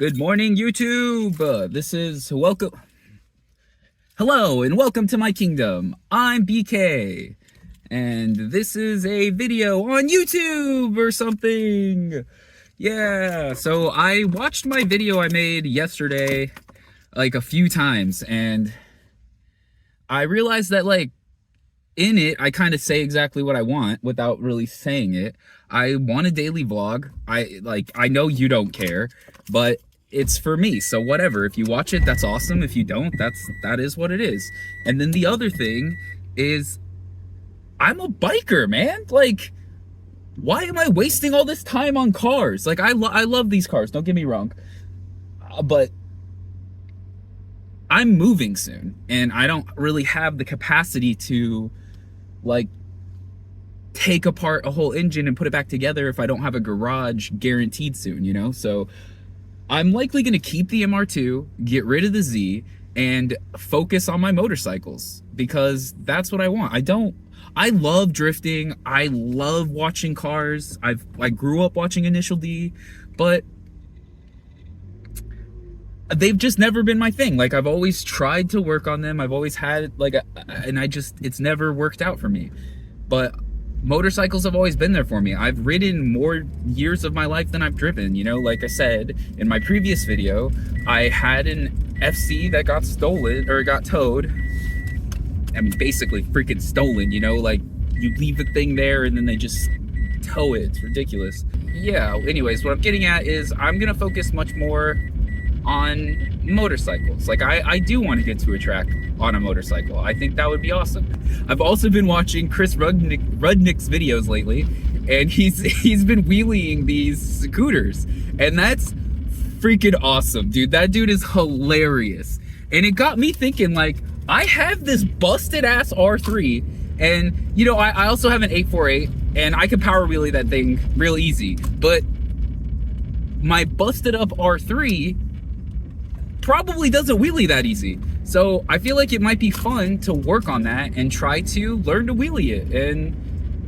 Good morning, YouTube. Hello, and welcome to my kingdom. I'm BK, and this is a video on YouTube or something. Yeah, so I watched my video I made yesterday like a few times, and I realized that in it, I kind of say exactly what I want without really saying it. I want a daily vlog. I know you don't care, but it's for me. So whatever. If you watch it, that's awesome. If you don't, that is what it is. And then the other thing is I'm a biker, man. Like, why am I wasting all this time on cars? Like, I love these cars, don't get me wrong. But I'm moving soon, and I don't really have the capacity to like take apart a whole engine and put it back together if I don't have a garage guaranteed soon, you know? So I'm likely gonna keep the MR2, get rid of the Z, and focus on my motorcycles because that's what I want. I love drifting. I love watching cars. I grew up watching Initial D, but they've just never been my thing. Like, I've always tried to work on them. I've always had it's never worked out for me. But motorcycles have always been there for me. I've ridden more years of my life than I've driven, you know? Like I said in my previous video, I had an FC that got stolen, or got towed. I mean, basically freaking stolen, you know? Like, you leave the thing there and then they just tow it. It's ridiculous. Yeah, anyways, what I'm getting at is I'm gonna focus much more on motorcycles. Like, I do want to get to a track on a motorcycle. I think that would be awesome. I've also been watching Chris Rudnick's videos lately, and he's been wheeling these scooters, and that's freaking awesome, dude. That dude is hilarious. And it got me thinking, like, I have this busted ass R3, and you know, I also have an 848, and I can power wheelie that thing real easy, but my busted up R3 probably doesn't wheelie that easy. So I feel like it might be fun to work on that and try to learn to wheelie it. And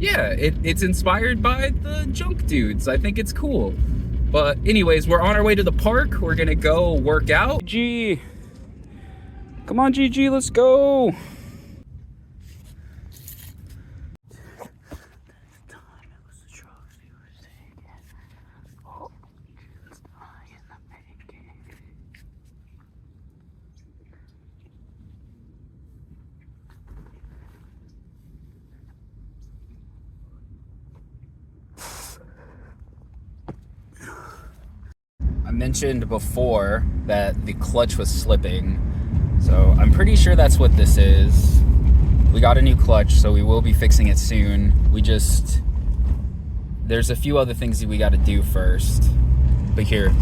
yeah, it's inspired by the junk dudes. I think it's cool. But anyways, we're on our way to the park. We're gonna go work out. G, come on, GG, let's go. I mentioned before that the clutch was slipping, so I'm pretty sure that's what this is. We got a new clutch, so we will be fixing it soon. There's a few other things that we got to do first. But here,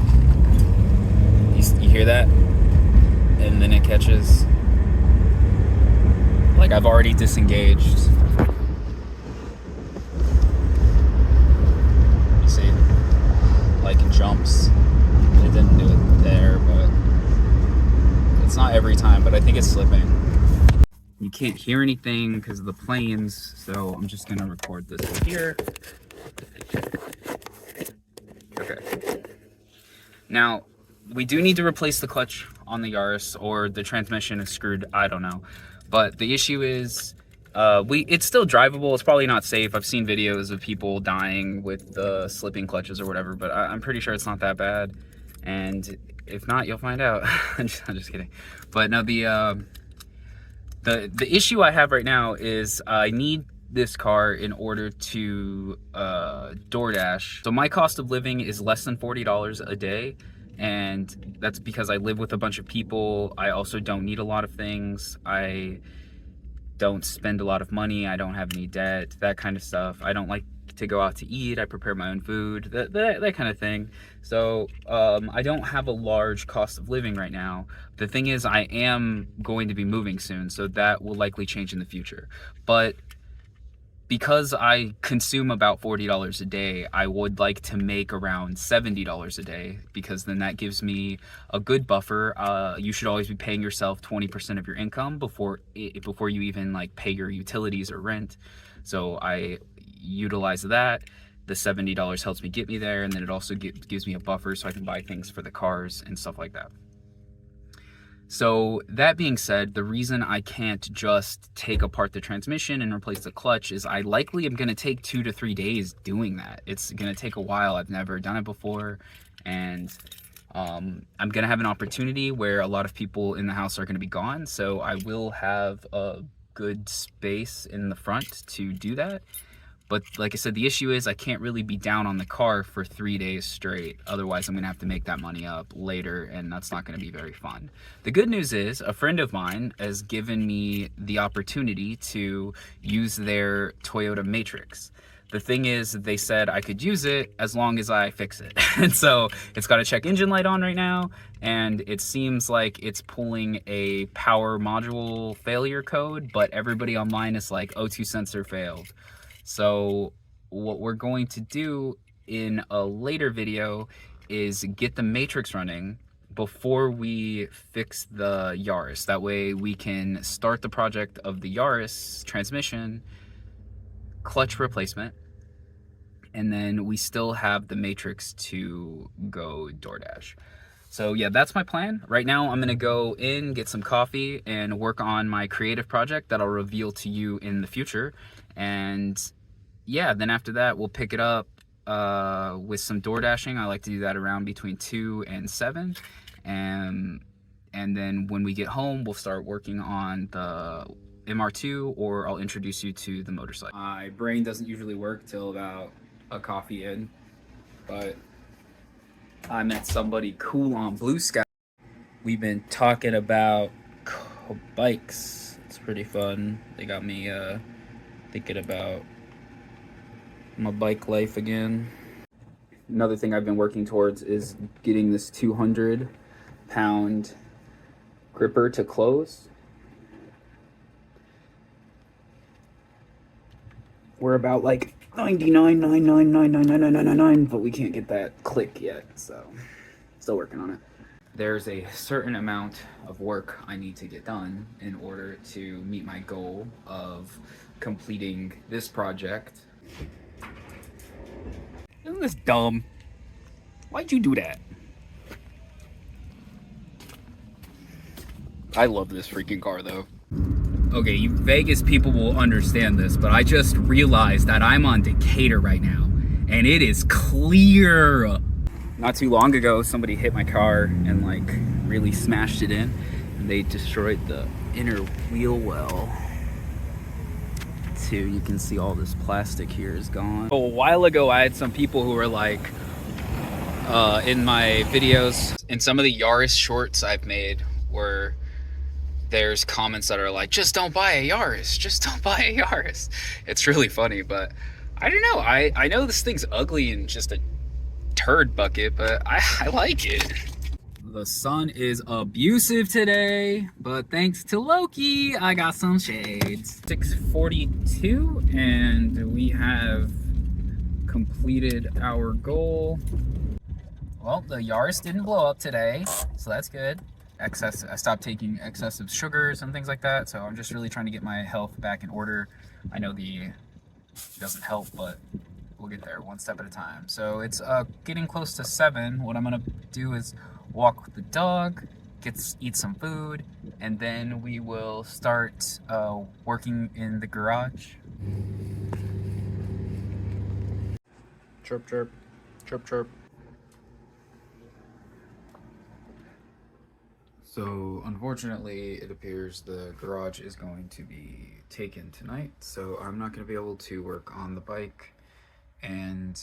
you hear that? And then it catches. Like, I've already disengaged. You see? Like, it jumps. It didn't do it there, but it's not every time, but I think it's slipping. You can't hear anything because of the planes, so I'm just gonna record this here. Okay. Now, we do need to replace the clutch on the Yaris, or the transmission is screwed, I don't know. But the issue is, it's still drivable. It's probably not safe. I've seen videos of people dying with the slipping clutches or whatever, but I'm pretty sure it's not that bad. And if not, you'll find out. I'm just kidding. But no, the issue I have right now is I need this car in order to DoorDash. So my cost of living is less than $40 a day, and that's because I live with a bunch of people. I also don't need a lot of things. I don't spend a lot of money. I don't have any debt, that kind of stuff. I don't like to go out to eat. I prepare my own food, that kind of thing. So I don't have a large cost of living right now. The thing is, I am going to be moving soon, so that will likely change in the future. But because I consume about $40 a day, I would like to make around $70 a day, because then that gives me a good buffer. You should always be paying yourself 20% of your income before you even like pay your utilities or rent. So I utilize that. The $70 helps me get me there, and then it also gives me a buffer so I can buy things for the cars and stuff like that. So that being said, the reason I can't just take apart the transmission and replace the clutch is I likely am going to take 2 to 3 days doing that. It's going to take a while. I've never done it before, and I'm going to have an opportunity where a lot of people in the house are going to be gone, so I will have a good space in the front to do that. But like I said, the issue is I can't really be down on the car for 3 days straight. Otherwise, I'm going to have to make that money up later, and that's not going to be very fun. The good news is a friend of mine has given me the opportunity to use their Toyota Matrix. The thing is, they said I could use it as long as I fix it. And so it's got a check engine light on right now, and it seems like it's pulling a power module failure code, but everybody online is like, O2 sensor failed. So what we're going to do in a later video is get the Matrix running before we fix the Yaris. That way we can start the project of the Yaris transmission, clutch replacement, and then we still have the Matrix to go DoorDash. So yeah, that's my plan. Right now I'm gonna go in, get some coffee, and work on my creative project that I'll reveal to you in the future. And yeah, then after that we'll pick it up with some door dashing. I like to do that around between 2 and 7, and then when we get home we'll start working on the MR2, or I'll introduce you to the motorcycle. My brain doesn't usually work till about a coffee in, but I met somebody cool on Blue Sky. We've been talking about bikes. It's pretty fun. They got me thinking about my bike life again. Another thing I've been working towards is getting this 200-pound gripper to close. We're about like 99.9999999, but we can't get that click yet, so still working on it. There's a certain amount of work I need to get done in order to meet my goal of completing this project. Isn't this dumb? Why'd you do that? I love this freaking car though. Okay, you Vegas people will understand this, but I just realized that I'm on Decatur right now, and it is clear. Not too long ago, somebody hit my car and like really smashed it in, and they destroyed the inner wheel well. Too, you can see all this plastic here is gone. A while ago, I had some people who were like, in my videos, in some of the Yaris shorts I've made, where there's comments that are like, just don't buy a Yaris, just don't buy a Yaris. It's really funny, but I don't know. I know this thing's ugly and just a turd bucket, but I like it. The sun is abusive today, but thanks to Loki, I got some shades. 6:42, and we have completed our goal. Well, the Yaris didn't blow up today, so that's good. I stopped taking excessive sugars and things like that, so I'm just really trying to get my health back in order. I know it doesn't help, but we'll get there one step at a time. So it's getting close to 7. What I'm gonna do is walk with the dog, eat some food, and then we will start working in the garage. Chirp, chirp, chirp, chirp. So unfortunately, it appears the garage is going to be taken tonight, so I'm not going to be able to work on the bike, and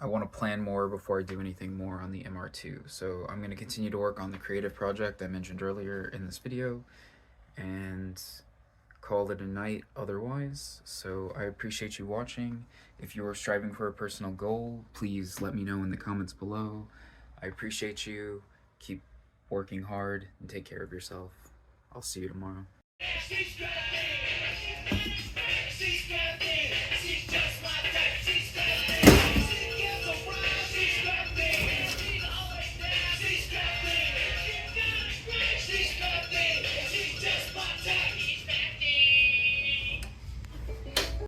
I want to plan more before I do anything more on the MR2. So I'm going to continue to work on the creative project I mentioned earlier in this video, and call it a night otherwise. So I appreciate you watching. If you are striving for a personal goal, please let me know in the comments below. I appreciate you. Keep working hard and take care of yourself. I'll see you tomorrow.